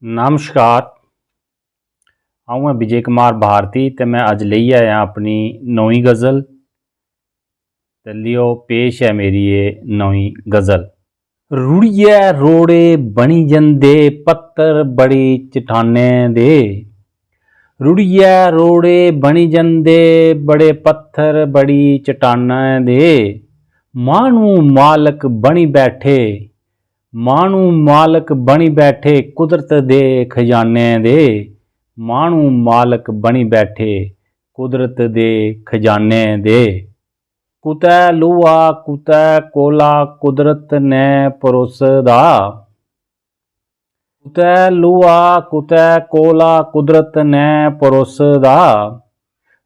नमस्कार। आऊँ है विजय कुमार भारती ते मैं अज लेई आया अपनी नौवीं गज़ल। ते लियो पेश है मेरी ये नौवीं गज़ल। रुड़ियै रोड़े बनी जंदे पत्तर बड़ी चट्टानें दे। रुड़ियै रोड़े बनी जंदे बड़े पत्थर बड़ी चट्टानें दे। मानू मालक बनी बैठे, मानू मालक बनी बैठे कुदरत दे खजाने दे। मानू मालक बनी बैठे कुदरत दे खजाने दे। कुतै लोहा कुतै कोला कुदरत ने परोसदा। कुतै लोहा कुतै कोला कुदरत ने परोसदा।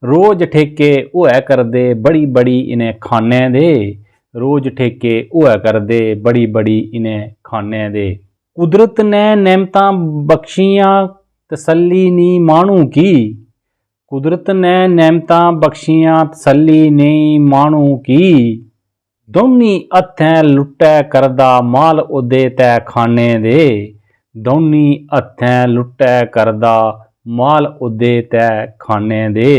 रोज ठेके होया करदे बड़ी बड़ी इन्हें खाने दे। रोज ठेके होया करदे बड़ी बड़ी इन्हें खाने दे। कुदरत ने नेमतां बख्शियां तसल्ली नी मानू की। कुदरत ने नेमतां बख्शियां तसल्ली नहीं मानू की। दौनी हत्थें लुट्टै करदा माल ओदे तै खाने दे। दौनी हत्थें लुट्टै करदा माल ओदे तै खाने दे।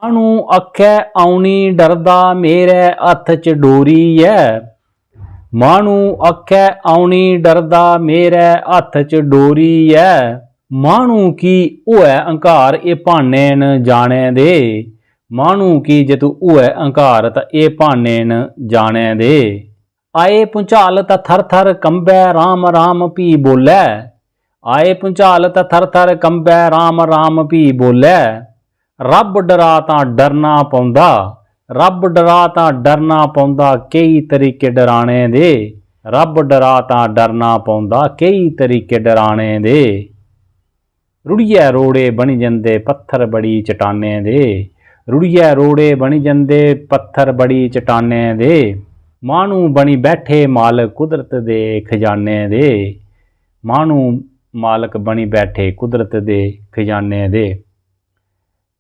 मानू आखै औनी डरदा मेरे हत्थ च डोरी ऐ। मानू आखै औनी डरदा मेरे हत्थ च डोरी ऐ। मानू की होऐ हंकार एह् भाने न जाने दे। मानू की जदू होऐ हंकार तां एह् भाने न जाने दे। आए भुंचाल तां थर थर कंबै राम राम भी बोलै। आए भुंचाल तां थर थर कंबै राम राम भी बोलै। रब डरा तां डरना पौंदा। रब डरा तां डरना पौंदा कई तरीके डराने दे। रब डरा तां डरना पौंदा कई तरीके डराने दे। रुड़ियै रोड़े बनी जंदे पत्थर बड़ी चट्टाने दे। रुड़ियै रोड़े बनी जंदे पत्थर बड़ी चट्टाने दे। मानू बनी बैठे मालक कुदरत दे खजाने दे। मानू मालक बनी बैठे कुदरत दे खजाने दे।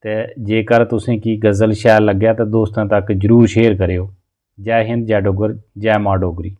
ते जेकर तुसें की गज़ल शैल लग्गै तो दोस्तें तक जरूर शेयर करेओ। जय हिंद, जय डुग्गर, जय मां डोगरी।